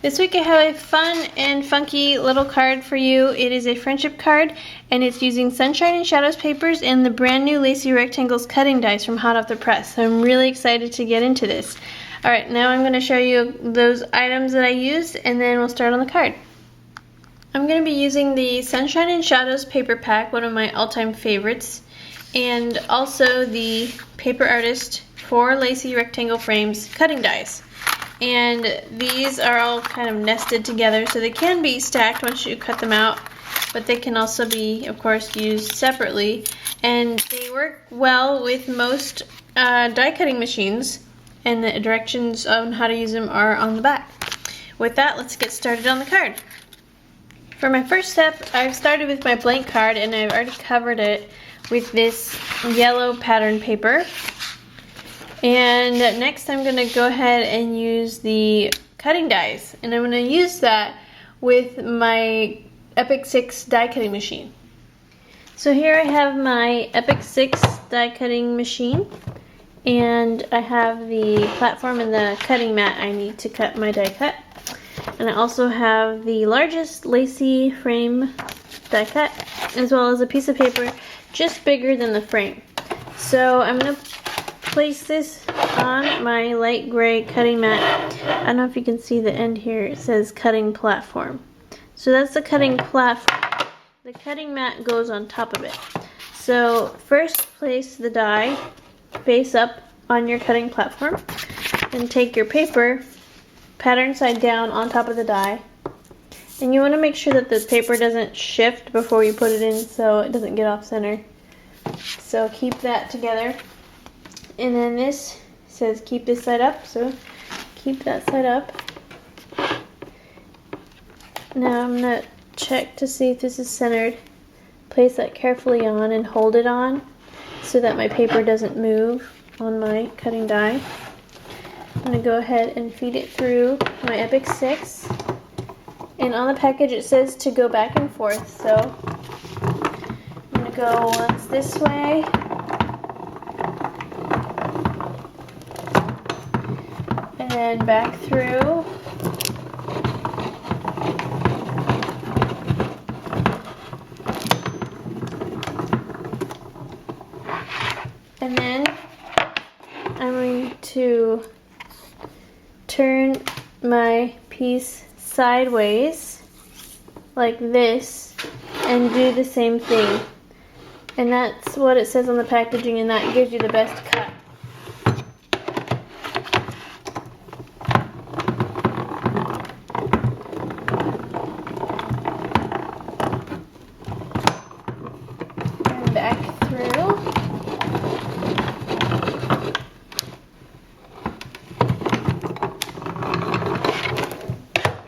This week I have a fun and funky little card for you. It is a friendship card, and it's using Sunshine and Shadows papers and the brand new Lacy Rectangles cutting dies from hot off the press. So I'm really excited to get into this. Alright, now I'm going to show you those items that I used, and then we'll start on the card. I'm going to be using the Sunshine and Shadows paper pack, one of my all-time favorites, and also the Paper Artist 4 Lacy Rectangle Frames cutting dies. And these are all kind of nested together, so they can be stacked once you cut them out, but they can also be, of course, used separately. And they work well with most die cutting machines, and the directions on how to use them are on the back. With that, let's get started on the card. For my first step, I've started with my blank card, and I've already covered it with this yellow pattern paper. And next I'm going to go ahead and use the cutting dies, and I'm going to use that with my Epic 6 die cutting machine. So here I have my Epic 6 die cutting machine, and I have the platform and the cutting mat I need to cut my die cut. And I also have the largest Lacy frame die cut, as well as a piece of paper just bigger than the frame. So I'm going to place this on my light gray cutting mat. I don't know if you can see the end here. It says cutting platform. So that's the cutting platform. The cutting mat goes on top of it. So first place the die face up on your cutting platform. Then take your paper, pattern side down on top of the die. And you want to make sure that the paper doesn't shift before you put it in so it doesn't get off center. So keep that together. And then this says keep this side up, so keep that side up. Now I'm going to check to see if this is centered. Place that carefully on and hold it on so that my paper doesn't move on my cutting die. I'm going to go ahead and feed it through my Epic 6. And on the package it says to go back and forth, so I'm going to go once this way, and then back through, and then I'm going to turn my piece sideways like this and do the same thing. And that's what it says on the packaging, and that gives you the best cut. Back through.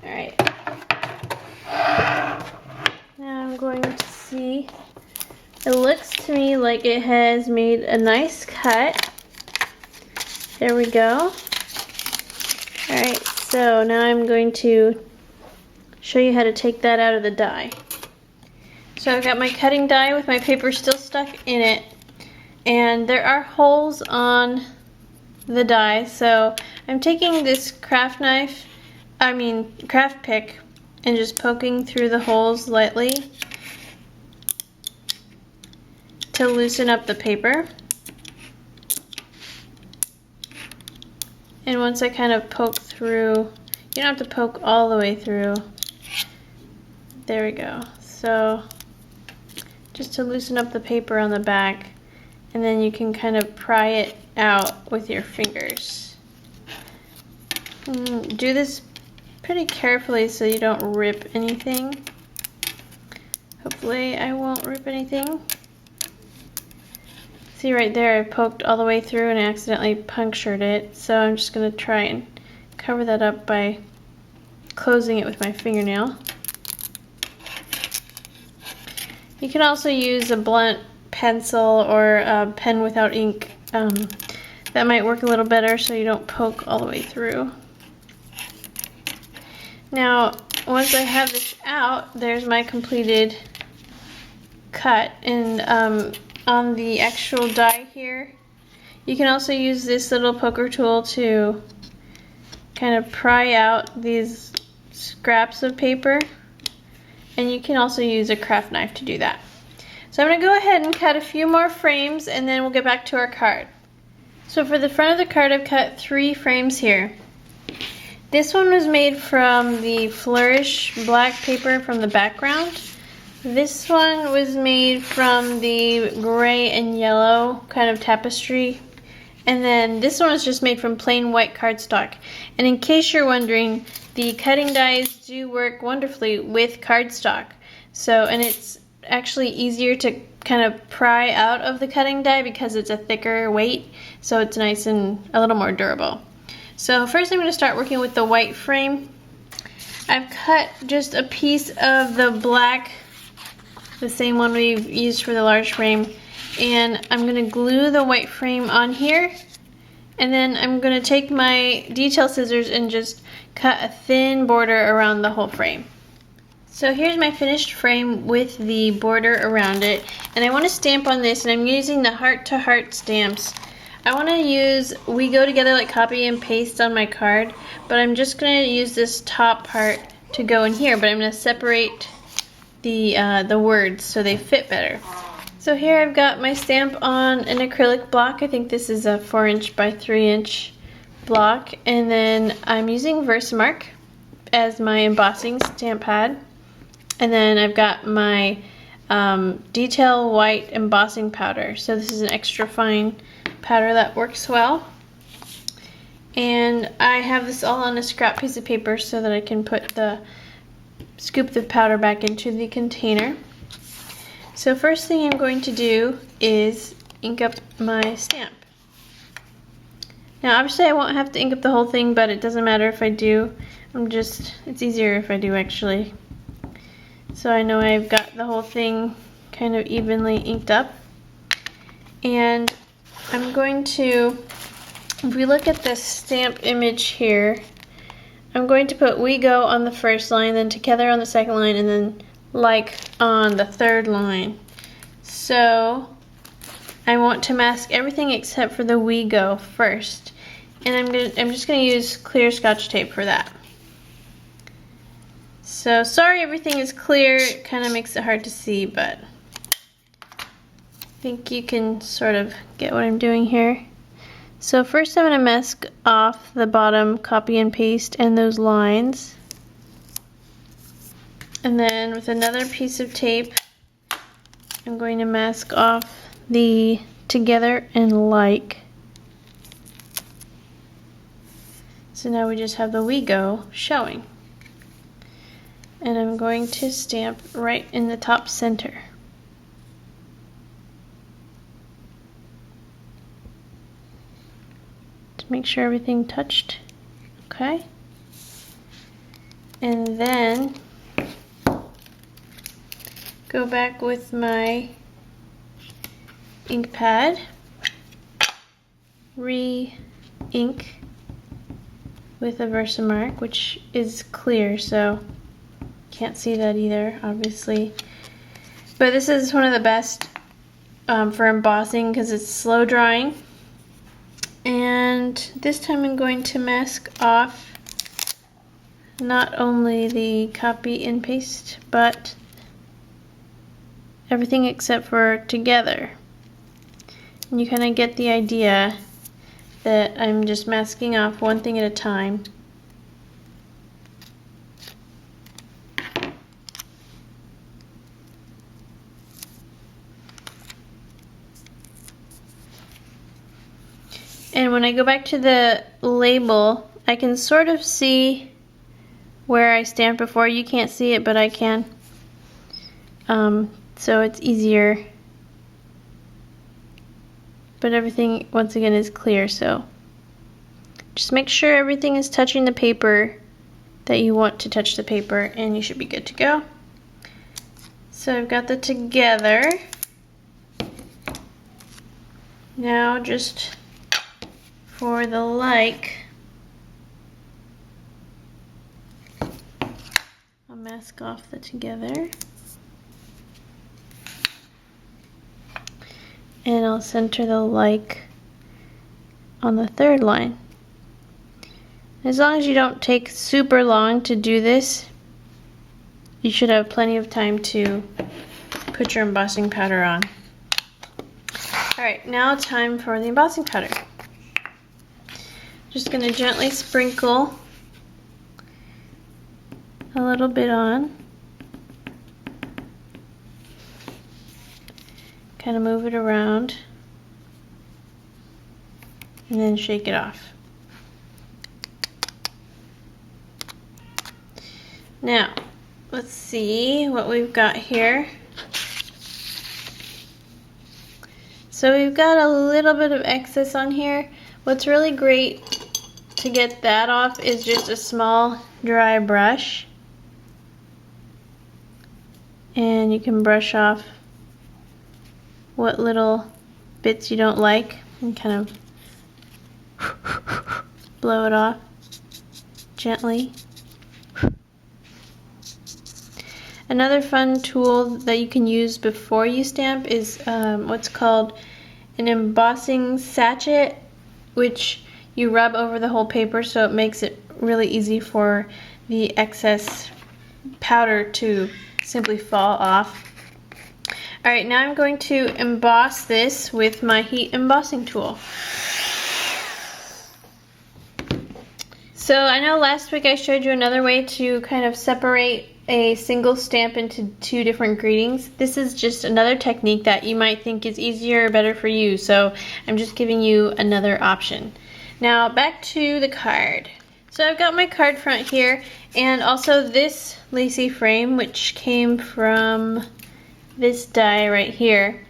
Alright. Now I'm going to see. It looks to me like it has made a nice cut. There we go. Alright, so now I'm going to show you how to take that out of the die. So I've got my cutting die with my paper still stuck in it, and there are holes on the die, so I'm taking this craft pick, and just poking through the holes lightly to loosen up the paper. And once I kind of poke through, you don't have to poke all the way through. There we go. So just to loosen up the paper on the back, and then you can kind of pry it out with your fingers. Do this pretty carefully so you don't rip anything. Hopefully I won't rip anything. See right there, I poked all the way through and accidentally punctured it, so I'm just going to try and cover that up by closing it with my fingernail. You can also use a blunt pencil or a pen without ink. That might work a little better so you don't poke all the way through. Now, once I have this out, there's my completed cut. And on the actual die here, you can also use this little poker tool to kind of pry out these scraps of paper, and you can also use a craft knife to do that. So I'm going to go ahead and cut a few more frames, and then we'll get back to our card. So for the front of the card, I've cut 3 frames here. This one was made from the Flourish black paper from the background. This one was made from the gray and yellow kind of tapestry. And then this one was just made from plain white cardstock. And in case you're wondering, the cutting dies do work wonderfully with cardstock. So, and it's actually easier to kind of pry out of the cutting die because it's a thicker weight. So it's nice and a little more durable. So first I'm going to start working with the white frame. I've cut just a piece of the black, the same one we've used for the large frame, and I'm going to glue the white frame on here, and then I'm going to take my detail scissors and just cut a thin border around the whole frame. So here's my finished frame with the border around it, and I want to stamp on this, and I'm using the heart-to-heart stamps. I want to use We Go Together Like Copy and Paste on my card, but I'm just going to use this top part to go in here, but I'm going to separate the words so they fit better. So here I've got my stamp on an acrylic block. I think this is a 4" by 3" block, and then I'm using Versamark as my embossing stamp pad, and then I've got my detail white embossing powder. So this is an extra fine powder that works well, and I have this all on a scrap piece of paper so that I can scoop the powder back into the container. So first thing I'm going to do is ink up my stamp. Now obviously I won't have to ink up the whole thing, but it doesn't matter if I do. It's easier if I do actually. So I know I've got the whole thing kind of evenly inked up. And I'm going to, if we look at this stamp image here, I'm going to put We Go on the first line, then Together on the second line, and then Like on the third line. So I want to mask everything except for the We Go first. And I'm just going to use clear Scotch tape for that. So sorry everything is clear, it kind of makes it hard to see, but I think you can sort of get what I'm doing here. So first I'm going to mask off the bottom copy and paste and those lines. And then with another piece of tape, I'm going to mask off the Together and Like. So now we just have the We Go showing. And I'm going to stamp right in the top center. Make sure everything touched. Okay. And then go back with my ink pad, re-ink with a Versamark, which is clear, so can't see that either, obviously. But this is one of the best for embossing because it's slow drying. And this time I'm going to mask off not only the copy and paste, but everything except for Together. And you kind of get the idea that I'm just masking off one thing at a time. And when I go back to the label, I can sort of see where I stamped before. You can't see it, but I can. So it's easier. But everything, once again, is clear, so just make sure everything is touching the paper that you want to touch the paper, and you should be good to go. So I've got the Together. Now just for the Like, I'll mask off the Together. And I'll center the Like on the third line. As long as you don't take super long to do this, you should have plenty of time to put your embossing powder on. Alright, now time for the embossing powder. Just going to gently sprinkle a little bit on. Kind of move it around. And then shake it off. Now, let's see what we've got here. So we've got a little bit of excess on here. What's really great to get that off is just a small dry brush. And you can brush off what little bits you don't like and kind of blow it off gently. Another fun tool that you can use before you stamp is what's called an embossing sachet, which you rub over the whole paper so it makes it really easy for the excess powder to simply fall off. Alright, now I'm going to emboss this with my heat embossing tool. So I know last week I showed you another way to kind of separate a single stamp into two different greetings. This is just another technique that you might think is easier or better for you, so I'm just giving you another option. Now back to the card. So I've got my card front here and also this Lacy frame, which came from this die right here.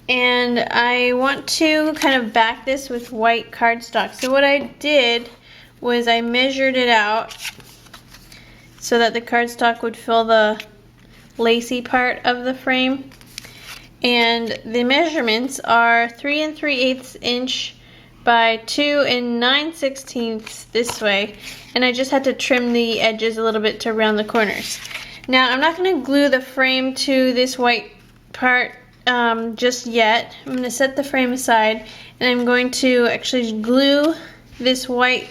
And I want to kind of back this with white cardstock. So what I did was I measured it out so that the cardstock would fill the lacy part of the frame. And the measurements are 3 3/8 inch by 2 9/16 this way. And I just had to trim the edges a little bit to round the corners. Now I'm not going to glue the frame to this white part just yet. I'm going to set the frame aside and I'm going to actually glue this white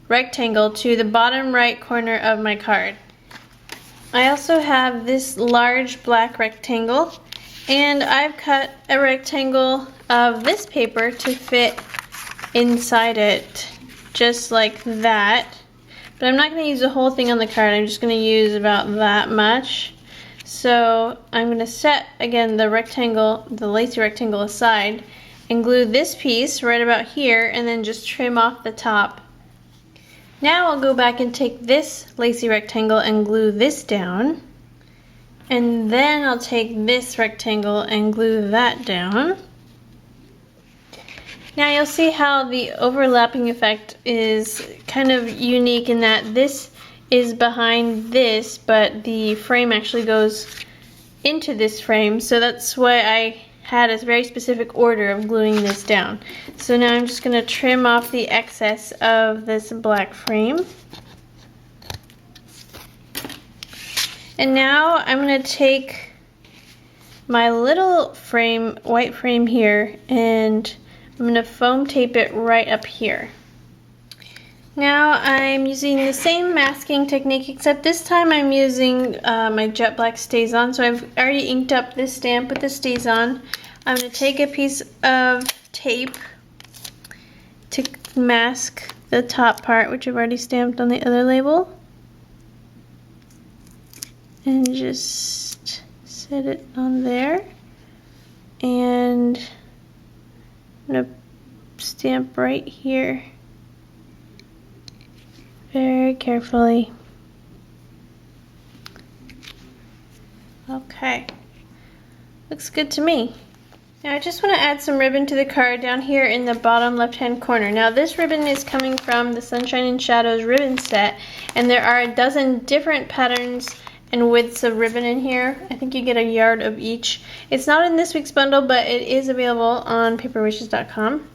rectangle to the bottom right corner of my card. I also have this large black rectangle and I've cut a rectangle of this paper to fit inside it just like that. But I'm not going to use the whole thing on the card, I'm just going to use about that much. So I'm going to set again the rectangle, the lacy rectangle aside and glue this piece right about here and then just trim off the top. Now I'll go back and take this lacy rectangle and glue this down. And then I'll take this rectangle and glue that down. Now you'll see how the overlapping effect is kind of unique in that this is behind this, but the frame actually goes into this frame. So that's why I had a very specific order of gluing this down. So now I'm just going to trim off the excess of this black frame. And now I'm going to take my little frame, white frame here, and I'm going to foam tape it right up here. Now I'm using the same masking technique, except this time I'm using my jet black StazOn. So I've already inked up this stamp with the StazOn. I'm going to take a piece of tape to mask the top part, which I've already stamped on the other label. And just set it on there. And I'm going to stamp right here. Very carefully. Okay, looks good to me. Now I just want to add some ribbon to the card down here in the bottom left hand corner. Now this ribbon is coming from the Sunshine and Shadows ribbon set, and there are a dozen different patterns and widths of ribbon in here. I think you get a yard of each. It's not in this week's bundle, but it is available on paperwishes.com.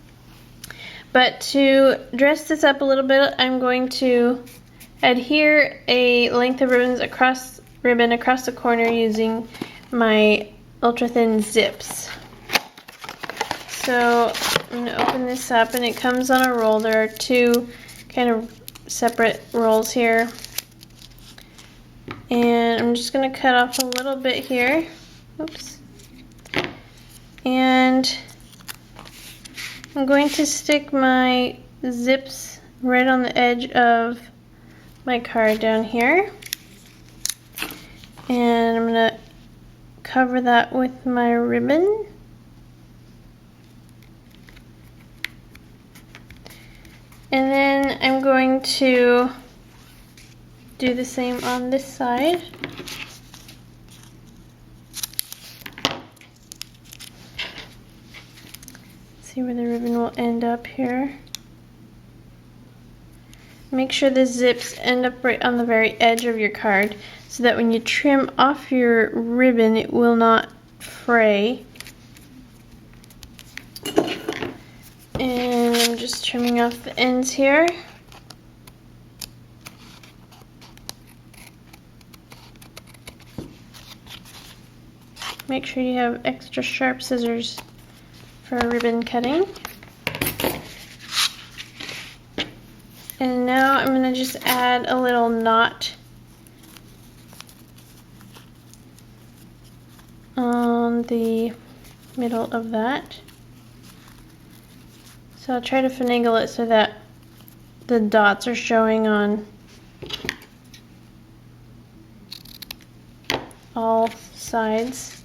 But to dress this up a little bit, I'm going to adhere a length of ribbon across the corner using my ultra thin zips. So I'm going to open this up and it comes on a roll. There are two kind of separate rolls here. And I'm just going to cut off a little bit here. Oops. And I'm going to stick my zips right on the edge of my card down here. And I'm going to cover that with my ribbon. And then I'm going to do the same on this side. See where the ribbon will end up here. Make sure the zips end up right on the very edge of your card so that when you trim off your ribbon it will not fray. And I'm just trimming off the ends here. Make sure you have extra sharp scissors for ribbon cutting. And now I'm going to just add a little knot on the middle of that. So I'll try to finagle it so that the dots are showing on all sides.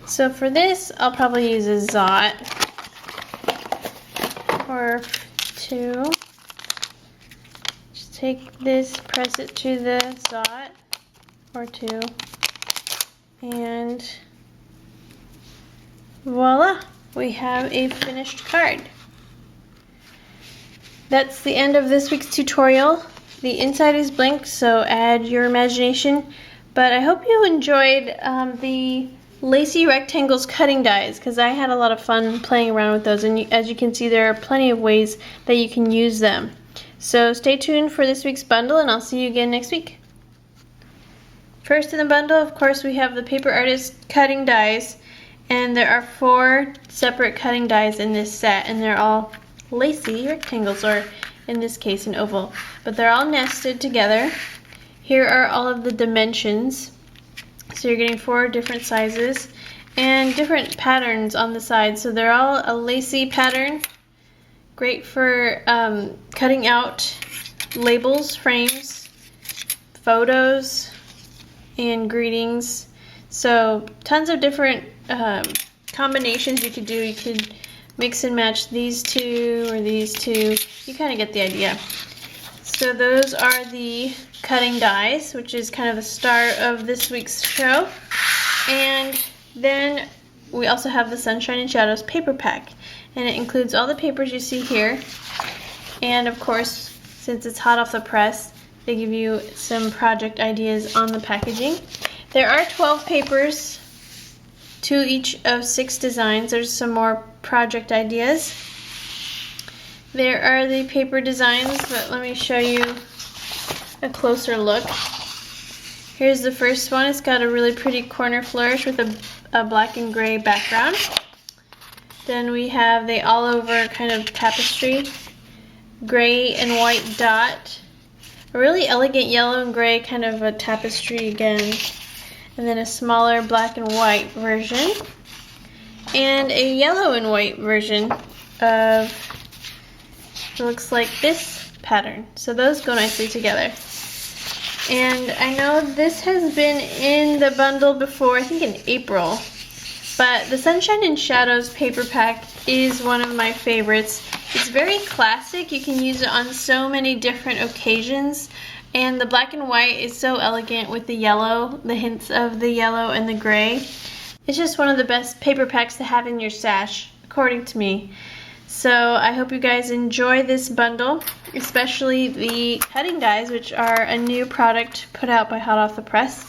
So for this, I'll probably use a zot or two. Just take this, press it to the zot or two, and voila, we have a finished card. That's the end of this week's tutorial. The inside is blank, so add your imagination. But I hope you enjoyed the Lacy rectangles cutting dies, because I had a lot of fun playing around with those, and as you can see there are plenty of ways that you can use them. So stay tuned for this week's bundle, and I'll see you again next week. First in the bundle, of course, we have the Paper Artist cutting dies, and there are 4 separate cutting dies in this set, and they're all Lacy rectangles, or in this case an oval, but they're all nested together. Here are all of the dimensions. So you're getting 4 different sizes and different patterns on the side. So they're all a Lacy pattern. Great for cutting out labels, frames, photos, and greetings. So tons of different combinations you could do. You could mix and match these two or these two. You kind of get the idea. So those are the cutting dies, which is kind of the start of this week's show. And then we also have the Sunshine and Shadows paper pack, and it includes all the papers you see here. And of course, since it's hot off the press, they give you some project ideas on the packaging. There are 12 papers, 2 each of 6 designs. There's some more project ideas. There are the paper designs, but let me show you a closer look. Here's the first one. It's got a really pretty corner flourish with a black and gray background. Then we have the all over kind of tapestry, gray and white dot, a really elegant yellow and gray kind of a tapestry again, and then a smaller black and white version, and a yellow and white version of, it looks like this pattern. So those go nicely together. And I know this has been in the bundle before, I think in April, but the Sunshine and Shadows paper pack is one of my favorites. It's very classic. You can use it on so many different occasions, and the black and white is so elegant with the yellow, the hints of the yellow and the gray. It's just one of the best paper packs to have in your stash, according to me. So I hope you guys enjoy this bundle, especially the cutting dies, which are a new product put out by Hot Off the Press.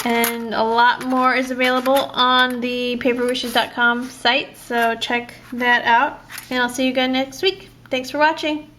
And a lot more is available on the paperwishes.com site, so check that out. And I'll see you guys next week. Thanks for watching.